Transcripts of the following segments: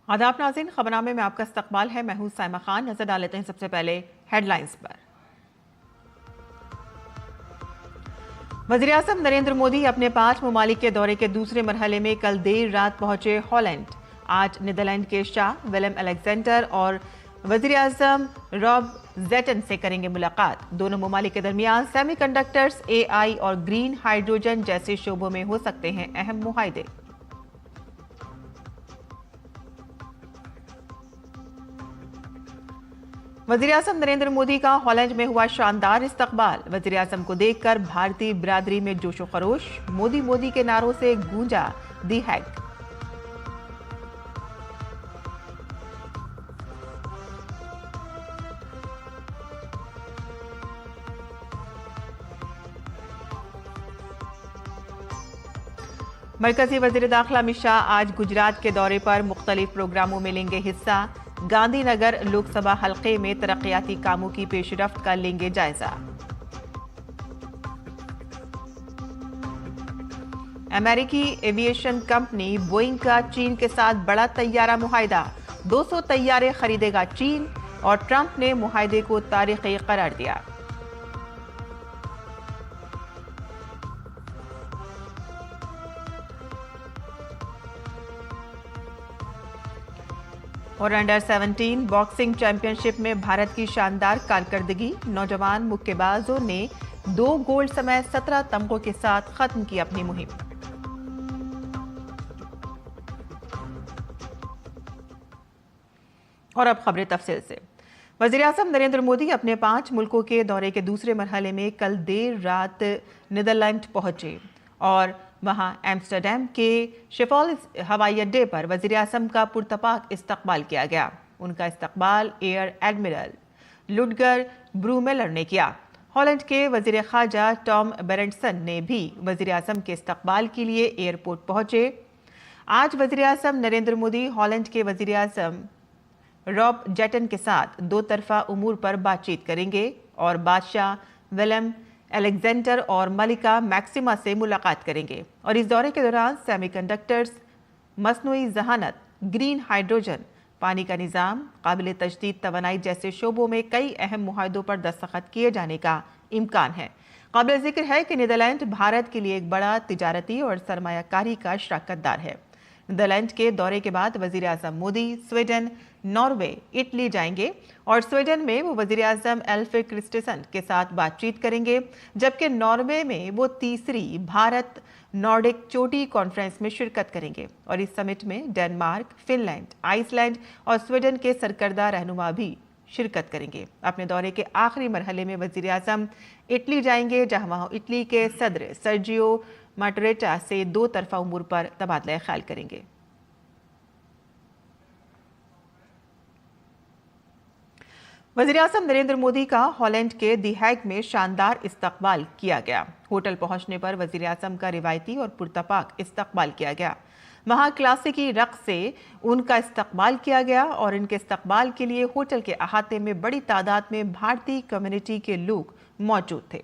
आदाब नाज़रीन, खबरनामे में आपका इस्तकबाल है। मैं हूं साइमा खान। नजर डाल लेते हैं सबसे पहले हेडलाइंस पर। वज़ीर-ए-आज़म नरेंद्र मोदी अपने 5 ममालिक के दौरे के दूसरे मरहले में कल देर रात पहुंचे हॉलैंड। आज नीदरलैंड के शाह विलेम अलेक्जेंडर और वज़ीर-ए-आज़म रॉब जेटन से करेंगे मुलाकात। दोनों ममालिक के दरमियान सेमीकंडक्टर्स, AI और ग्रीन हाइड्रोजन जैसे शोबों में हो सकते हैं अहम मुआहदे। वज़ीर-ए-आज़म नरेंद्र मोदी का हॉलैंड में हुआ शानदार इस्तकबाल। वज़ीर-ए-आज़म को देखकर भारतीय बिरादरी में जोशो खरोश। मोदी मोदी के नारों से गूंजा दी हैग। मरकजी वज़ीर दाखिला अमित शाह आज गुजरात के दौरे पर मुख्तलिफ प्रोग्रामों में लेंगे हिस्सा। गांधीनगर लोकसभा हल्के में तरक्याती कामों की पेशरफ्त का लेंगे जायजा। अमेरिकी एविएशन कंपनी बोइंग का चीन के साथ बड़ा तैयारा मुआहिदा। 200 तैयारे खरीदेगा चीन और ट्रंप ने मुआहिदे को तारीखी करार दिया। और अंडर 17 बॉक्सिंग चैंपियनशिप में भारत की शानदार कारकर्दगी। नौजवान मुक्केबाजों ने 2 गोल्ड समेत 17 तमगों के साथ खत्म की अपनी मुहिम। और अब खबरें तफसील से। वज़ीर-ए-आज़म नरेंद्र मोदी अपने 5 मुल्कों के दौरे के दूसरे मरहले में कल देर रात नीदरलैंड पहुंचे और वहां एम्स्टरडैम के शिफॉल हवाई अड्डे पर वज़ीर-ए-आज़म का पुरतपाक इस्तकबाल किया गया। उनका इस्तकबाल एयर एडमिरल लुडगर ब्रूमेलर ने किया। हॉलैंड के वज़ीर ख़ारजा टॉम बेरेंटसन ने भी वज़ीर-ए-आज़म के इस्तकबाल के लिए एयरपोर्ट पहुंचे। आज वज़ीर-ए-आज़म नरेंद्र मोदी हॉलैंड के वज़ीर-ए-आज़म रॉब जेटन के साथ 2 तरफा उमूर पर बातचीत करेंगे और बादशाह विलेम अलेक्जेंडर और मलिका मैक्सिमा से मुलाकात करेंगे। और इस दौरे के दौरान सेमीकंडक्टर्स, मसनूई जहानत, ग्रीन हाइड्रोजन, पानी का निज़ाम, काबिल तजदीद तवानाई जैसे शोबों में कई अहम मुआहदों पर दस्तखत किए जाने का इम्कान है। काबिल जिक्र है कि नीदरलैंड भारत के लिए एक बड़ा तिजारती और सरमायाकारी का शराकतदार है। नीदरलैंड के दौरे के बाद वज़ीर-ए-आज़म मोदी स्वीडन, नॉर्वे, इटली जाएंगे और स्वीडन में वो वज़ीर-ए-आज़म एल्फ क्रिस्टेसन के साथ बातचीत करेंगे, जबकि नॉर्वे में वो तीसरी भारत नॉर्डिक चोटी कॉन्फ्रेंस में शिरकत करेंगे। और इस समिट में डेनमार्क, फिनलैंड, आइसलैंड और स्वीडन के सरकर्दा रहनुमा भी शिरकत करेंगे। अपने दौरे के आखिरी मरहले में वज़ीर-ए-आज़म इटली जाएंगे, जहां वहां इटली के सदर सर्जियो माटरेटा से 2 तरफा उमूर पर तबादला ख्याल करेंगे। वज़ीर-ए-आज़म नरेंद्र मोदी का हॉलैंड के दी हैग में शानदार इस्तकबाल किया गया। होटल पहुंचने पर वज़ीर-ए-आज़म का रिवायती और पुरतपाक इस्तकबाल किया गया। वहां क्लासिकी रक़्स से उनका इस्तकबाल किया गया और इनके इस्तकबाल के लिए होटल के अहाते में बड़ी तादाद में भारतीय कम्युनिटी के लोग मौजूद थे।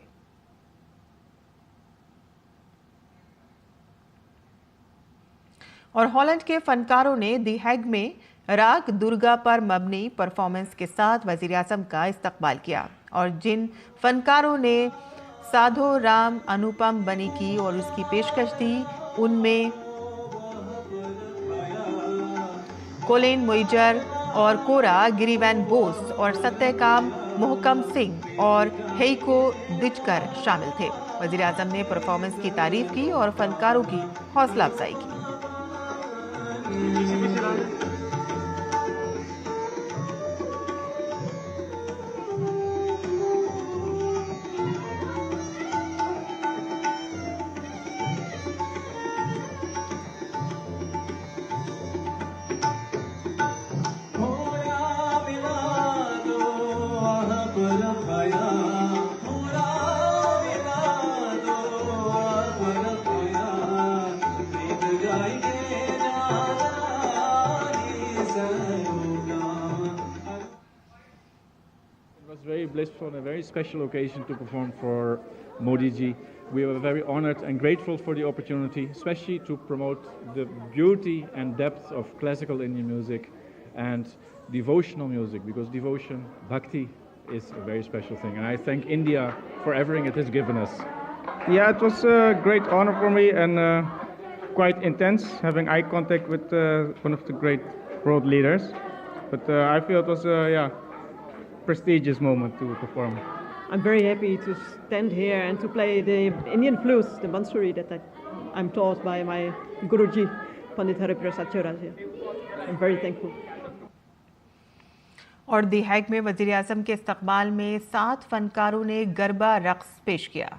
और हॉलैंड के फनकारों ने दी हैग में राग दुर्गा पर मबनी परफॉर्मेंस के साथ वज़ीर-ए-आज़म का इस्तकबाल किया। और जिन फनकारों ने साधो राम अनुपम बनी की और उसकी पेशकश दी, उनमें कोलेन मोइजर और कोरा गिरीवैन बोस और सत्यकाम मोहकम सिंह और हेइको दिचकर शामिल थे। वज़ीर-ए-आज़म ने परफॉर्मेंस की तारीफ की और फनकारों की हौसला अफजाई की। was very blissful and a very special occasion to perform for Modi ji. We were very honored and grateful for the opportunity, especially to promote the beauty and depth of classical Indian music and devotional music, because devotion, bhakti, is a very special thing. And I thank India for everything it has given us. Yeah, it was a great honor for me and quite intense, having eye contact with one of the great world leaders. But I feel it was a prestigious moment to perform. I'm very happy to stand here and to play the Indian flutes, the Bansuri that I'm taught by my Guruji, Pandit Hari Prasad Chaurasia. I'm very thankful. और दी हैग में वज़ीर आज़म के इस्तकबाल में 7 फनकारों ने गरबा रक्स पेश किया।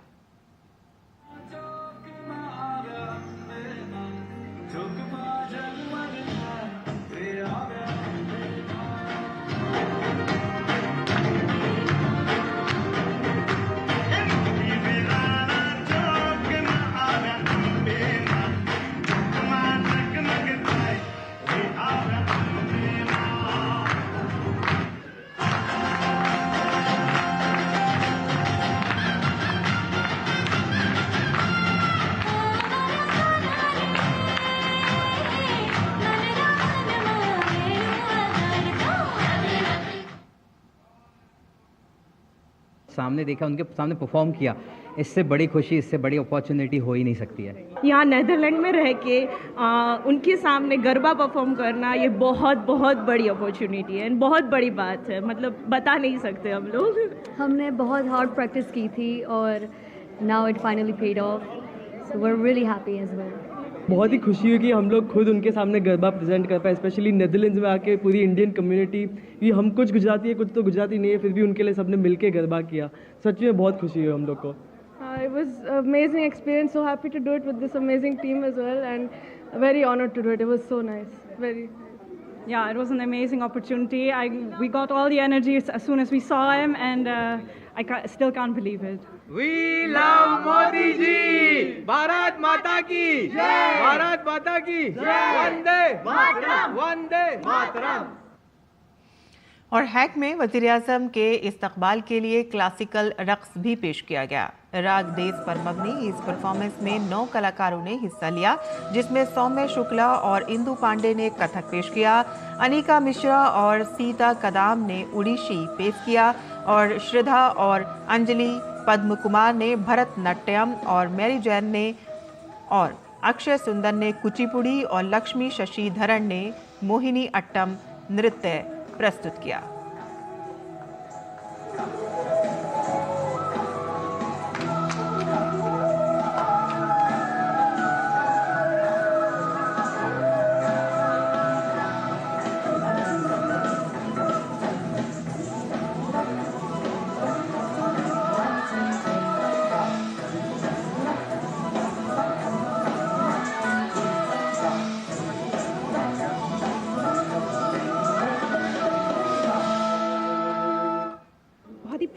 सामने देखा, उनके सामने परफॉर्म किया, इससे बड़ी खुशी, इससे बड़ी अपॉर्चुनिटी हो ही नहीं सकती है। यहाँ नीदरलैंड में रह के उनके सामने गरबा परफॉर्म करना ये बहुत बहुत बड़ी अपॉर्चुनिटी है, बहुत बड़ी बात है, मतलब बता नहीं सकते हम लोग। हमने बहुत हार्ड प्रैक्टिस की थी और now it finally paid off, so we are really happy as well. बहुत ही खुशी हुई कि हम लोग खुद उनके सामने गरबा प्रेजेंट कर पाए, स्पेशली नीदरलैंड्स में आके पूरी इंडियन कम्युनिटी, ये हम कुछ गुजराती है, कुछ तो गुजराती नहीं है, फिर भी उनके लिए सबने मिलके गरबा किया। सच में बहुत खुशी हुई हम लोग को। It was an amazing experience, so happy to do it with this amazing team as well, and very honored to do it. It was so nice, very nice. Yeah, it was an amazing opportunity. We got all the energy as soon as we saw him, and still can't believe it. We love Modi ji. Bharat माता की जय, भारत माता की जय, वंदे मातरम, वंदे मातरम। और हैग में वज़ीर आज़म के इस्तकबाल के लिए क्लासिकल रक्स भी पेश किया गया। राग देश पर मबनी इस परफॉर्मेंस में 9 कलाकारों ने हिस्सा लिया, जिसमें सौम्य शुक्ला और इंदु पांडे ने कथक पेश किया, अनिका मिश्रा और सीता कदाम ने उड़ीसी पेश किया और श्रद्धा और अंजलि पद्म कुमार ने भरतनाट्यम और मैरी जैन ने और अक्षय सुंदर ने कुचिपुड़ी और लक्ष्मी शशिधरन ने मोहिनी अट्टम नृत्य प्रस्तुत किया।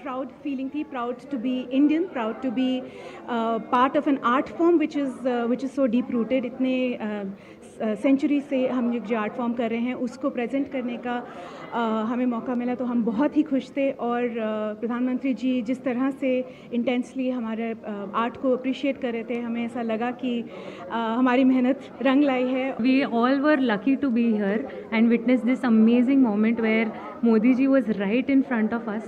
Proud feeling थी, proud to be Indian, proud to be part of an art form which is so deep rooted. इतने सेंचुरी से हम जो आर्ट फॉर्म कर रहे हैं उसको प्रेजेंट करने का हमें मौका मिला, तो हम बहुत ही खुश थे। और प्रधानमंत्री जी जिस तरह से इंटेंसली हमारे आर्ट को अप्रिशिएट कर रहे थे, हमें ऐसा लगा कि हमारी मेहनत रंग लाई है। We all were lucky to be here and witness this amazing moment where Modi ji was right in front of us.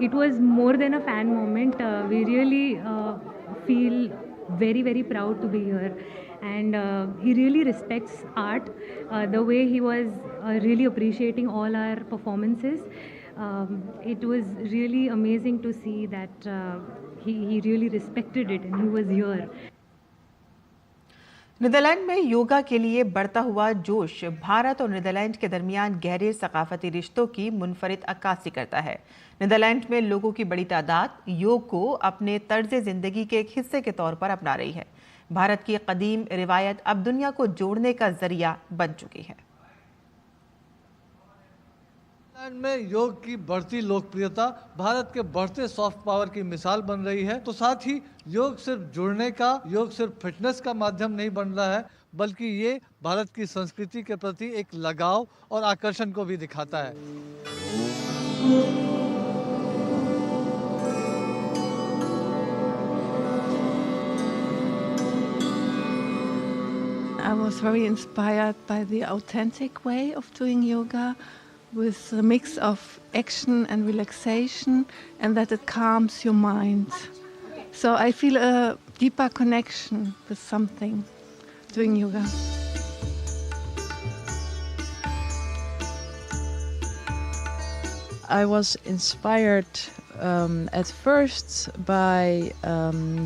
It was more than a fan moment. We really feel very, very proud to be here. And he really respects art. The way he was really appreciating all our performances, it was really amazing to see that he really respected it and he was here. Netherland में योगा के लिए बढ़ता हुआ जोश भारत और Netherlands के दरमियान गहरे सकाफती रिश्तों की मुनफरिद अक्कासी करता है। नीदरलैंड में लोगों की बड़ी तादाद योग को अपने तर्ज जिंदगी के एक हिस्से के तौर पर अपना रही है। भारत की कदीम रिवायत अब दुनिया को जोड़ने का जरिया बन चुकी है। नीदरलैंड में योग की बढ़ती लोकप्रियता भारत के बढ़ते सॉफ्ट पावर की मिसाल बन रही है। तो साथ ही योग सिर्फ जुड़ने का, योग सिर्फ फिटनेस का माध्यम नहीं बन रहा है, बल्कि ये भारत की संस्कृति के प्रति एक लगाव और आकर्षण को भी दिखाता है। was very inspired by the authentic way of doing yoga with a mix of action and relaxation, and that it calms your mind. So I feel a deeper connection with something doing yoga. I was inspired at first by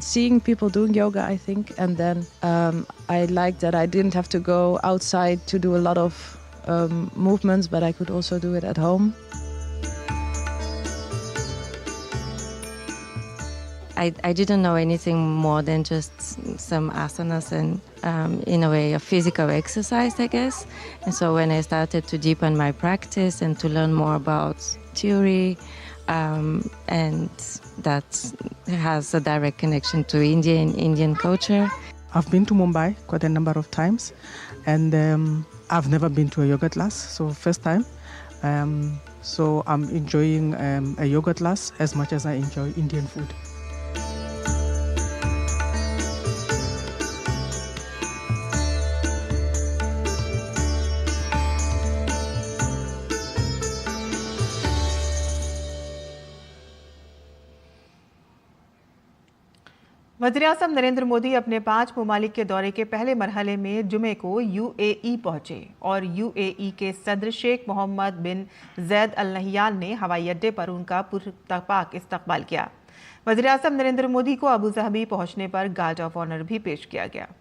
seeing people doing yoga, I think, and then I liked that I didn't have to go outside to do a lot of movements, but I could also do it at home. I didn't know anything more than just some asanas and in a way a physical exercise, I guess. And so when I started to deepen my practice and to learn more about theory, and that has a direct connection to Indian culture. I've been to Mumbai quite a number of times, and I've never been to a yoga class, so first time. So I'm enjoying a yoga class as much as I enjoy Indian food. वज़ीर-ए-आज़म नरेंद्र मोदी अपने 5 ममालिक के दौरे के पहले मरहले में जुमे को यूएई पहुंचे और यूएई के सदर शेख मोहम्मद बिन ज़ैद अल नहयान ने हवाई अड्डे पर उनका पुरतपाक इस्तकबाल किया। वज़ीर-ए-आज़म नरेंद्र मोदी को अबू धाबी पहुंचने पर गार्ड ऑफ ऑनर भी पेश किया गया।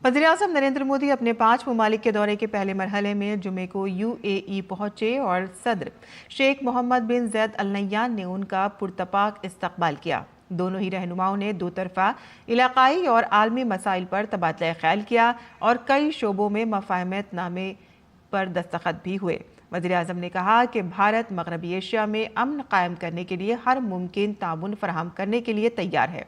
वज़ीर-ए-आज़म नरेंद्र मोदी अपने 5 ममालिक के दौरे के पहले मरहले में जुमे को यूएई पहुंचे और सदर शेख मोहम्मद बिन ज़ैद अल नहयान ने उनका पुरतपाक इस्तकबाल किया। दोनों ही रहनुमाओं ने दो तरफा इलाकाई और आलमी मसाइल पर तबादला ख्याल किया और कई शोबों में मफाहमतनामे पर दस्तखत भी हुए। वज़ीर-ए-आज़म ने कहा कि भारत मगरबी एशिया में अमन कायम करने के लिए हर मुमकिन ताउन फराहम करने के लिए तैयार है।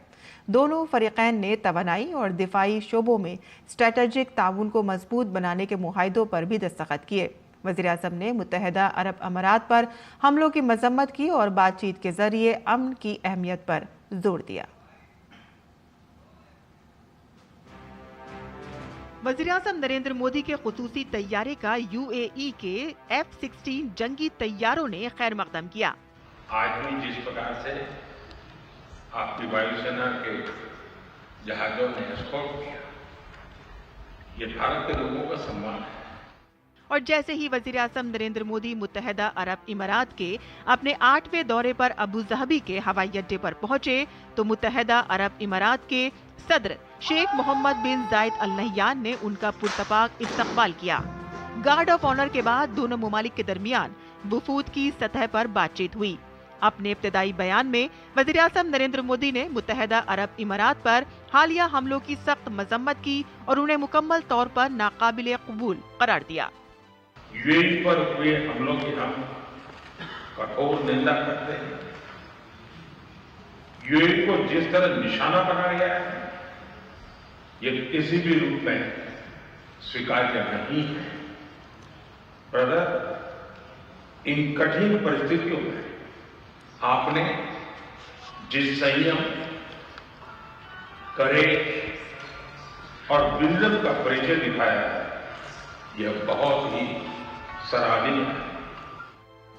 दोनों फरीकैन ने तवानाई और दिफाई शोबों में स्ट्रेटेजिक ताउन को मजबूत बनाने के मुआहदों पर भी दस्तखत किए। वज़ीर-ए-आज़म ने मुत्तहिदा अरब अमारात पर हमलों की मजम्मत की और बातचीत के जरिए अमन की अहमियत पर जोर दिया। वज़ीर-ए-आज़म नरेंद्र मोदी के खुसूसी तैयारे का यूएई के F-16 जंगी तैयारों ने खैर मकदम किया। आज भी जिस प्रकार से आपकी वायुसेना के जहाजों ने एस्कॉर्ट किया, ये भारत के लोगों का सम्मान है। और जैसे ही वज़ीर-ए-आज़म नरेंद्र मोदी मुत्तहिदा अरब इमारात के अपने 8वें दौरे पर अबू धाबी के हवाई अड्डे पर पहुंचे तो मुत्तहिदा अरब इमारात के सदर शेख मोहम्मद बिन ज़ायद अल नहयान ने उनका पुरतपाक इस्तकबाल किया। गार्ड ऑफ ऑनर के बाद दोनों ममालिक के दरमियान वफूद की सतह पर बातचीत हुई। अपने इब्तदाई बयान में वज़ीर-ए-आज़म नरेंद्र मोदी ने मुत्तहिदा अरब इमारात पर हालिया हमलों की सख्त मजम्मत की और उन्हें मुकम्मल तौर पर नाकाबिले कबूल करार दिया। यूएई पर हुए हमलों की हम कठोर निंदा करते हैं। यूएई को जिस तरह निशाना बनाया गया है, ये किसी भी रूप में स्वीकार्य नहीं है। ब्रदर, इन कठिन परिस्थितियों में आपने जिस संयम, करेज और विजन का परिचय दिखाया है, यह बहुत ही सराहनीय है।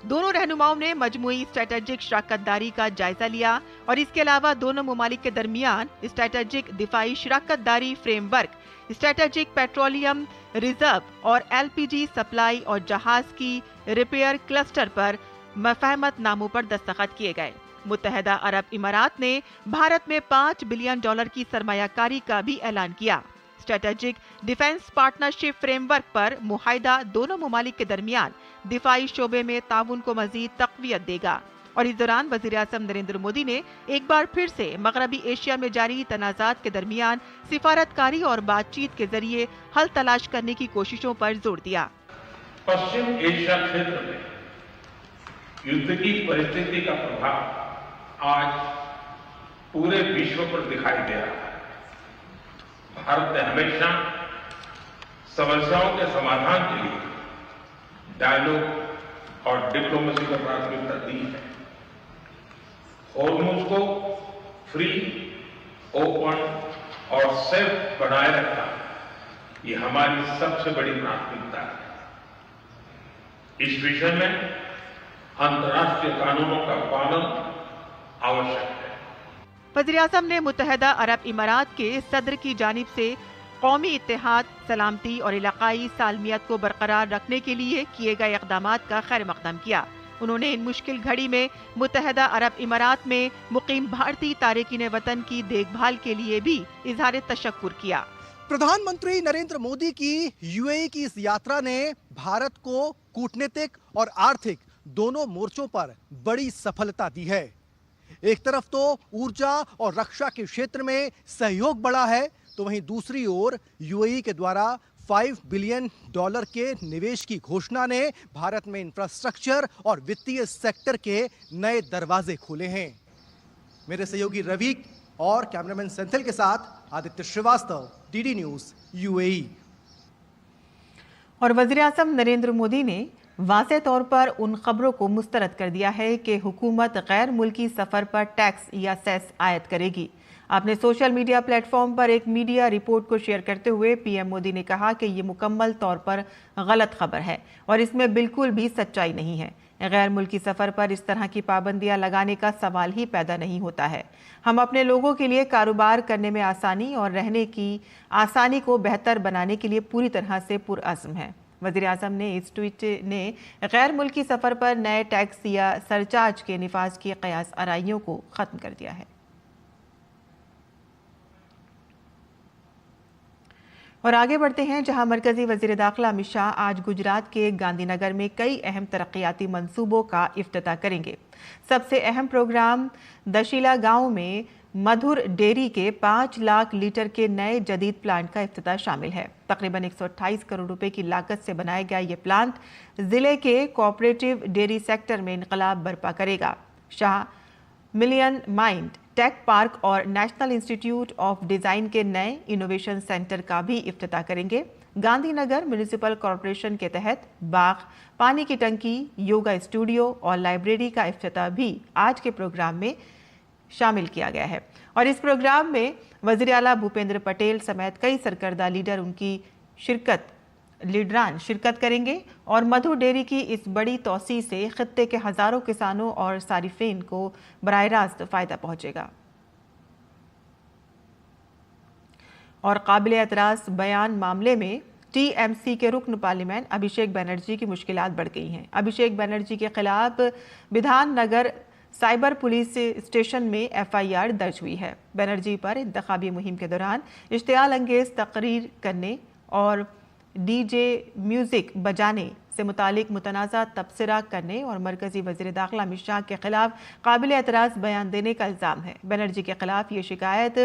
दोनों रहनुमाओं ने मजमूई स्ट्रेटेजिक शराकतदारी का जायजा लिया और इसके अलावा दोनों ममालिक के दरमियान स्ट्रेटेजिक दिफाई शराकतदारी फ्रेमवर्क, स्ट्रेटेजिक पेट्रोलियम रिजर्व और एलपीजी सप्लाई और जहाज की रिपेयर क्लस्टर पर मफाहमतनामों पर दस्तखत किए गए। मुत्तहिदा अरब इमारात ने भारत में $5 बिलियन की सरमायाकारी का भी ऐलान किया। स्ट्रेटेजिक डिफेंस पार्टनरशिप फ्रेमवर्क पर मुआहिदा दोनों ममालिक के दरमियान दिफाई शोबे में ताउन को मजीद तक़वियत देगा। और इस दौरान वज़ीर-ए-आज़म नरेंद्र मोदी ने एक बार फिर से मगरबी एशिया में जारी तनाज़ात के दरमियान सिफारतकारी और बातचीत के जरिए हल तलाश करने की कोशिशों पर जोर दिया। पश्चिम एशिया क्षेत्र में युद्ध की परिस्थिति का प्रभाव आज पूरे विश्व पर दिखाई दे रहा है। भारत ने हमेशा समस्याओं के समाधान के लिए डायलॉग और डिप्लोमेसी को प्राथमिकता दी है। हॉर्मुज़ को फ्री, ओपन और सेफ बनाए रखना ये हमारी सबसे बड़ी प्राथमिकता है। इस विषय में अंतर्राष्ट्रीय कानूनों का पालन आवश्यक है। वज़ीर-ए-आज़म ने मुत्तहदा अरब इमारात के सदर की जानिब से कौमी इत्तेहाद, सलामती और इलाकाई सालमियत को बरकरार रखने के लिए किए गए इक़दामात का खैर मक़दम किया। उन्होंने इन मुश्किल घड़ी में मुत्तहदा अरब इमारात में मुकीम भारतीय तारिकीन वतन की देखभाल के लिए भी इज़हार तशक्कुर किया। प्रधानमंत्री नरेंद्र मोदी की यूएई की इस यात्रा ने भारत को कूटनीतिक और आर्थिक दोनों मोर्चों पर बड़ी सफलता दी है। एक तरफ तो ऊर्जा और रक्षा के क्षेत्र में सहयोग बढ़ा है, तो वहीं दूसरी ओर यूएई के द्वारा $5 बिलियन के निवेश की घोषणा ने भारत में इंफ्रास्ट्रक्चर और वित्तीय सेक्टर के नए दरवाजे खोले हैं। मेरे सहयोगी रवि और कैमरामैन सेंथिल के साथ Aditya Srivastava, DD News, UAE. और वज़ीर-ए-आज़म नरेंद्र मोदी ने वाज़ेह तौर पर उन खबरों को मुस्तरद कर दिया है कि हुकूमत गैर मुल्की सफ़र पर टैक्स या सेस आयद करेगी। अपने सोशल मीडिया प्लेटफॉर्म पर एक मीडिया रिपोर्ट को शेयर करते हुए पीएम मोदी ने कहा कि ये मुकम्मल तौर पर गलत खबर है और इसमें बिल्कुल भी सच्चाई नहीं है। गैर मुल्की सफ़र पर इस तरह की पाबंदियां लगाने का सवाल ही पैदा नहीं होता है। हम अपने लोगों के लिए कारोबार करने में आसानी और रहने की आसानी को बेहतर बनाने के लिए पूरी तरह से पुरअज़्म हैं। वज़ीर-ए-आज़म ने इस ट्वीट ने गैर मुल्की सफ़र पर नए टैक्स या सरचार्ज के निफाज की क़यास आराइयों को ख़त्म कर दिया है। और आगे बढ़ते हैं, जहां मरकजी वज़ीर दाखिला अमित शाह आज गुजरात के गांधीनगर में कई अहम तरक्याती मंसूबों का इफ्तिताह करेंगे। सबसे अहम प्रोग्राम दशीला गांव में मधुर डेयरी के 5 लाख लीटर के नए जदीद प्लांट का इफ्तिताह शामिल है। तकरीबन 128 करोड़ रुपए की लागत से बनाया गया ये प्लांट जिले के कोऑपरेटिव डेयरी सेक्टर में इनकलाब बर्पा करेगा। Shah million mind tech park और नेशनल इंस्टीट्यूट ऑफ डिज़ाइन के नए इनोवेशन सेंटर का भी इफ्तिताह करेंगे। गांधीनगर म्यूनिसिपल कॉरपोरेशन के तहत बाग, पानी की टंकी, योगा स्टूडियो और लाइब्रेरी का इफ्तिताह भी आज के प्रोग्राम में शामिल किया गया है। और इस प्रोग्राम में वज़ीर आला भूपेंद्र पटेल समेत कई सरकर्दा लीडरान शिरकत करेंगे और मधु डेयरी की इस बड़ी तोसी से खित्ते के हज़ारों किसानों और सारिफीन को बराह रास्त फ़ायदा पहुँचेगा। और काबिल एतराज़ बयान मामले में टीएमसी के रुकन पार्लियामेंट अभिषेक बनर्जी की मुश्किलात बढ़ गई हैं। अभिषेक बनर्जी के खिलाफ विधान नगर साइबर पुलिस स्टेशन में एफआईआर दर्ज हुई है। बनर्जी पर इंतखाबी मुहिम के दौरान इश्तियाल अंगेज तकरीर करने और डीजे म्यूजिक बजाने से मुतालिक मुतनाज़ा तबसरा करने और मरकजी वज़ीर दाखिला अमित शाह के खिलाफ काबिल एतराज़ बयान देने का इल्ज़ाम है। बनर्जी के खिलाफ ये शिकायत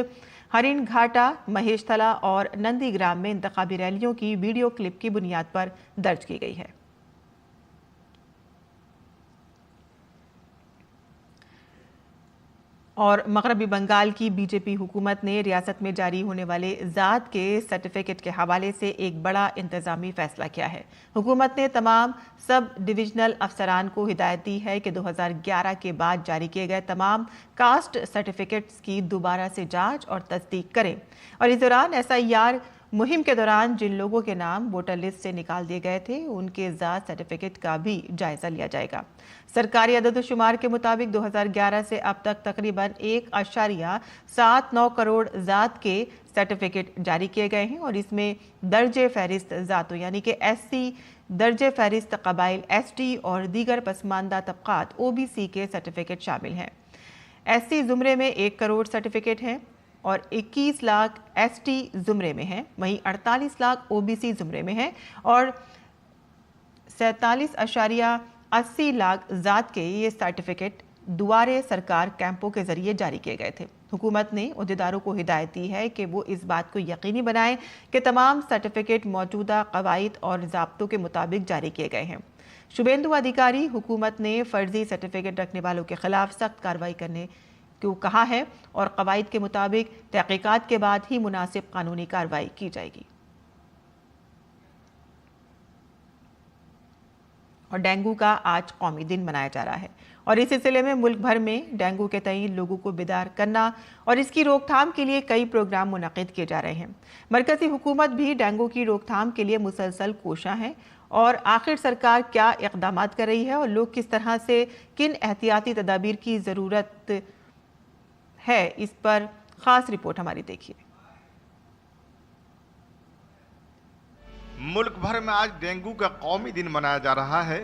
हरिन घाटा, महेश थला और नंदीग्राम में इंतखाबी रैलियों की वीडियो क्लिप की बुनियाद पर दर्ज की गई है। और मगरबी बंगाल की बीजेपी हुकूमत ने रियासत में जारी होने वाले ज़ात के सर्टिफिकेट के हवाले से एक बड़ा इंतज़ामी फ़ैसला किया है। हुकूमत ने तमाम सब डिविजनल अफसरान को हिदायत दी है कि 2011 के बाद जारी किए गए तमाम कास्ट सर्टिफिकेट्स की दोबारा से जांच और तस्दीक करें। और इस दौरान SIR मुहिम के दौरान जिन लोगों के नाम वोटर लिस्ट से निकाल दिए गए थे उनके ज़ात सर्टिफिकेट का भी जायज़ा लिया जाएगा। सरकारी अदद-ओ-शुमार के मुताबिक 2011 से अब तक तकरीबन 1.79 करोड़ ज़ात के सर्टिफिकेट जारी किए गए हैं और इसमें दर्जे फहरिस्त ज़ातों यानी कि SC, दर्जे फहरिस्त कबाइल ST और दीगर पसमानदा तबक़ात OBC के सर्टिफिकेट शामिल हैं। SC ज़ुमरे में 1 करोड़ सर्टिफिकेट हैं और 21 लाख ST ज़ुमरे में हैं, वहीं 48 लाख OBC ज़ुमरे में हैं और 47.80 लाख ज़ात के ये सर्टिफिकेट दुआरे सरकार कैंपों के जरिए जारी किए गए थे। हुकूमत ने अहदेदारों को हिदायत दी है कि वो इस बात को यकीनी बनाएं कि तमाम सर्टिफिकेट मौजूदा कवायद और ज़ाब्तों के मुताबिक जारी किए गए हैं। शुभेंदु अधिकारी हुकूमत ने फर्जी सर्टिफिकेट रखने वालों के खिलाफ सख्त कार्रवाई करने को कहा है और कवायद के मुताबिक तहकीकात के बाद ही मुनासिब कानूनी कार्रवाई की जाएगी। और डेंगू का आज कौमी दिन मनाया जा रहा है और इस सिलसिले में मुल्क भर में डेंगू के तई लोगों को बेदार करना और इसकी रोकथाम के लिए कई प्रोग्राम मुनक़िद किए जा रहे हैं। मरकज़ी हुकूमत भी डेंगू की रोकथाम के लिए मुसलसल कोशिश है और आखिर सरकार क्या इक़दाम कर रही है और लोग किस तरह से किन एहतियाती तदाबीर की ज़रूरत है, इस पर ख़ास रिपोर्ट हमारी देखिए। मुल्क भर में आज डेंगू का कौमी दिन मनाया जा रहा है।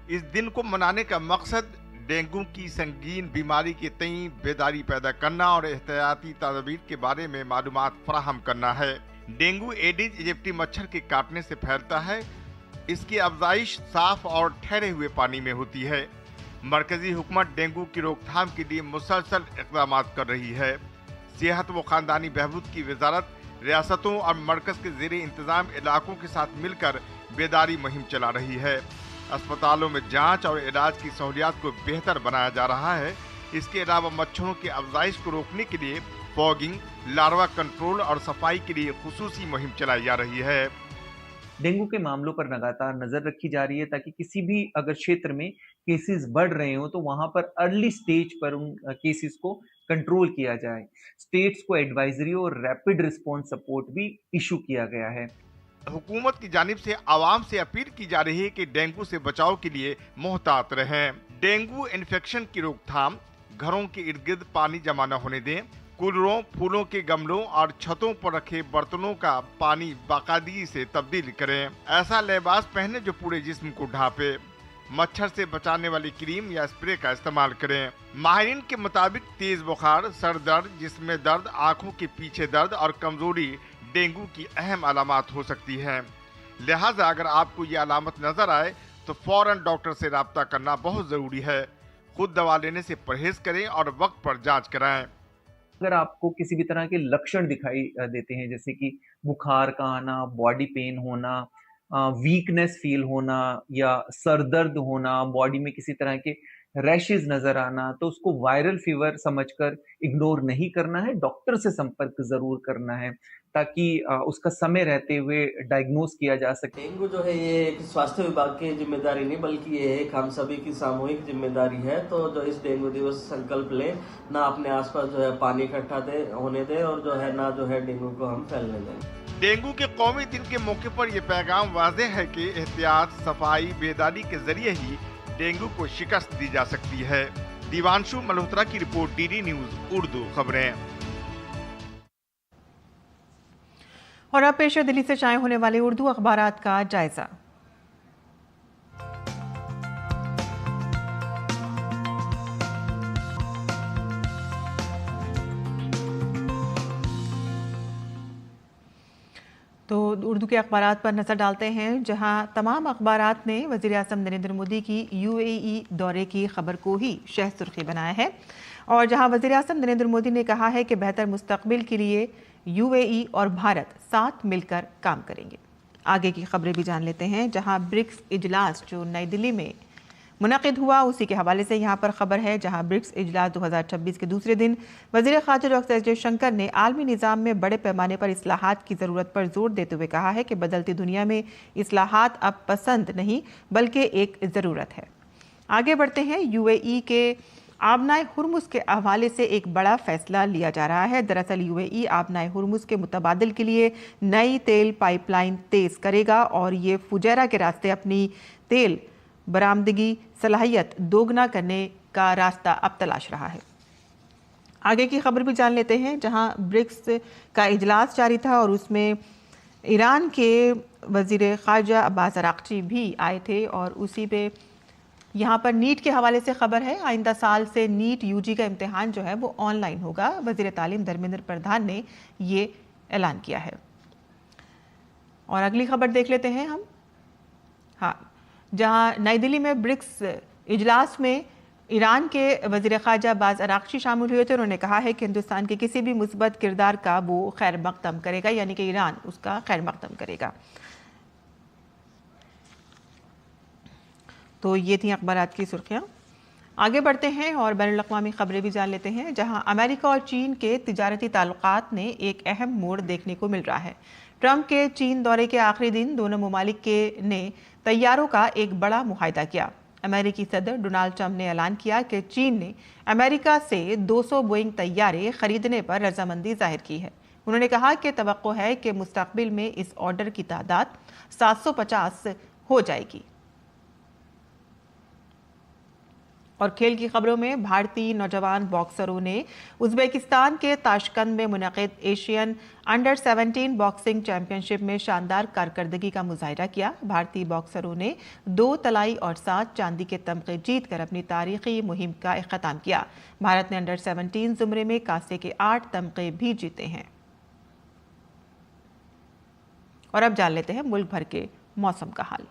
इस दिन को मनाने का मकसद डेंगू की संगीन बीमारी के तई बेदारी पैदा करना और एहतियाती तदबीर के बारे में मालूमात फराहम करना है। डेंगू एडिस इजिप्टी मच्छर के काटने से फैलता है। इसकी अफजाइश साफ और ठहरे हुए पानी में होती है। मरकजी हुकूमत डेंगू की रोकथाम के लिए मुसलसल इक़दाम कर रही है। सेहत व खानदानी बहबूद की वजारत रियासतों और मरकज के ज़ेरे इंतजाम इलाकों के साथ मिलकर बेदारी मुहिम चला रही है। अस्पतालों में जांच और इलाज की सहूलियात को बेहतर बनाया जा रहा है। इसके अलावा मच्छरों की अफजाइश को रोकने के लिए फॉगिंग, लार्वा कंट्रोल और सफाई के लिए खुसूसी मुहिम चलाई जा रही है। डेंगू के मामलों पर लगातार नजर रखी जा रही है ताकि किसी भी अगर क्षेत्र में केसेस बढ़ रहे हो तो वहां पर अर्ली स्टेज पर उन केसेस को कंट्रोल किया जाए। स्टेट्स को एडवाइजरी और रैपिड रिस्पॉन्स सपोर्ट भी इशू किया गया है। हुकूमत की जानिब से आवाम से अपील की जा रही है कि डेंगू से बचाव के लिए मोहतात रहें। डेंगू इन्फेक्शन की रोकथाम, घरों के इर्द गिर्द पानी जमा न होने दें। कूलरों, फूलों के गमलों और छतों पर रखे बर्तनों का पानी बाकायदगी से तब्दील करें। ऐसा लिबास पहने जो पूरे जिस्म को ढांपे। मच्छर से बचाने वाली क्रीम या स्प्रे का इस्तेमाल करें। माहिरीन के मुताबिक तेज बुखार, सर दर्द, जिस्म में दर्द, आंखों के पीछे दर्द और कमजोरी डेंगू की अहम अलामत हो सकती हैं। लिहाजा अगर आपको ये अलामत नजर आए तो फौरन डॉक्टर से रब्ता करना बहुत जरूरी है। खुद दवा लेने से परहेज करें और वक्त पर जांच कराएं। अगर आपको किसी भी तरह के लक्षण दिखाई देते हैं जैसे कि बुखार का आना, बॉडी पेन होना, वीकनेस फील होना या सर दर्द होना, बॉडी में किसी तरह के रैशेज नजर आना, तो उसको वायरल फीवर समझकर इग्नोर नहीं करना है, डॉक्टर से संपर्क जरूर करना है ताकि उसका समय रहते हुए डायग्नोस किया जा सके। डेंगू जो है ये एक स्वास्थ्य विभाग की जिम्मेदारी नहीं बल्कि ये एक हम सभी की सामूहिक जिम्मेदारी है। तो जो इस डेंगू दिवस संकल्प ले, ना अपने आसपास जो है पानी इकट्ठा होने दे और जो है ना जो है डेंगू को हम फैलने दें। डेंगू के कौमी दिन के मौके पर यह पैगाम वाज़ेह है कि एहतियात, सफाई, बेदारी के जरिए ही डेंगू को शिकस्त दी जा सकती है। दीवांशु मल्होत्रा की रिपोर्ट, डीडी न्यूज उर्दू खबरें। और अब पेश है दिल्ली से शाये होने वाले उर्दू अखबारात का जायजा। तो उर्दू के अखबारात पर नज़र डालते हैं, जहां तमाम अखबारात ने वज़ीर आज़म नरेंद्र मोदी की UAE दौरे की खबर को ही शह सुर्खी बनाया है और जहां वज़ीर आज़म नरेंद्र मोदी ने कहा है कि बेहतर मुस्तकबिल के लिए UAE और भारत साथ मिलकर काम करेंगे। आगे की खबरें भी जान लेते हैं, जहां ब्रिक्स इजलास जो नई दिल्ली में मुनक़िद हुआ उसी के हवाले से यहाँ पर खबर है, जहाँ ब्रिक्स इजलास 2026 के दूसरे दिन वज़ीर ख़ारजा डॉक्टर एस जयशंकर ने आलमी निज़ाम में बड़े पैमाने पर इस्लाहात की ज़रूरत पर जोर देते हुए कहा है कि बदलती दुनिया में इस्लाहात अब पसंद नहीं बल्कि एक ज़रूरत है। आगे बढ़ते हैं, UAE के आबनाए हुर्मुज़ के हवाले से एक बड़ा फैसला लिया जा रहा है। दरअसल UAE आबनाए हुर्मुज़ के मुतबादिल के लिए नई तेल पाइपलाइन तेज़ करेगा और ये फुजैरा के रास्ते अपनी तेल बरामदगी सलाहियत दोगुना करने का रास्ता अब तलाश रहा है। आगे की खबर भी जान लेते हैं, जहां ब्रिक्स का इजलास जारी था और उसमें ईरान के वज़ीर ख़ारजा अब्बास अराक़ची भी आए थे और उसी पे यहाँ पर नीट के हवाले से खबर है। आइंदा साल से नीट UG का इम्तिहान जो है वो ऑनलाइन होगा। वज़ीर तालीम धर्मेंद्र प्रधान ने ये ऐलान किया है। और अगली खबर देख लेते हैं हम, हाँ, जहां नई दिल्ली में ब्रिक्स इजलास में ईरान के वज़ीर ख़ारजा बाज़ अराक़ची शामिल हुए थे। उन्होंने कहा है कि हिंदुस्तान के किसी भी मुस्बत किरदार का वो खैर मक़दम करेगा, यानी कि ईरान उसका खैर मक़दम करेगा। तो ये थी अखबारात की सुर्खियाँ। आगे बढ़ते हैं और बैनुल अक़वामी ख़बरें भी जान लेते हैं, जहाँ अमेरिका और चीन के तिजारती ताल्लुक़ात ने एक अहम मोड़ देखने को मिल रहा है। ट्रंप के चीन दौरे के आखिरी दिन दोनों ममालिक ने तैयारों का एक बड़ा मुआहदा किया। अमेरिकी सदर डोनाल्ड ट्रंप ने ऐलान किया कि चीन ने अमेरिका से 200 बोइंग तैयारे खरीदने पर रजामंदी जाहिर की है। उन्होंने कहा कि तवक्को है कि मुस्तकबिल में इस ऑर्डर की तादाद 750 हो जाएगी। और खेल की खबरों में भारतीय नौजवान बॉक्सरों ने उज़्बेकिस्तान के ताशकंद में मुनक़िद एशियन अंडर 17 बॉक्सिंग चैंपियनशिप में शानदार कारकर्दगी का मुजाहिरा किया। भारतीय बॉक्सरों ने 2 तलाई और 7 चांदी के तमगे जीतकर अपनी तारीखी मुहिम का इख्तिताम किया। भारत ने अंडर 17 ज़ुमरे में कांसे के 8 तमगे भी जीते हैं। और अब जान लेते हैं मुल्क भर के मौसम का हाल।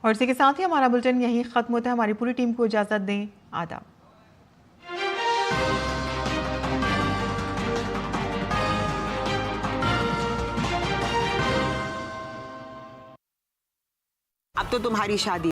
और इसी के साथ ही हमारा बुलेटिन यहीं खत्म होता है। हमारी पूरी टीम को इजाजत दें। आदाब। अब तो तुम्हारी शादी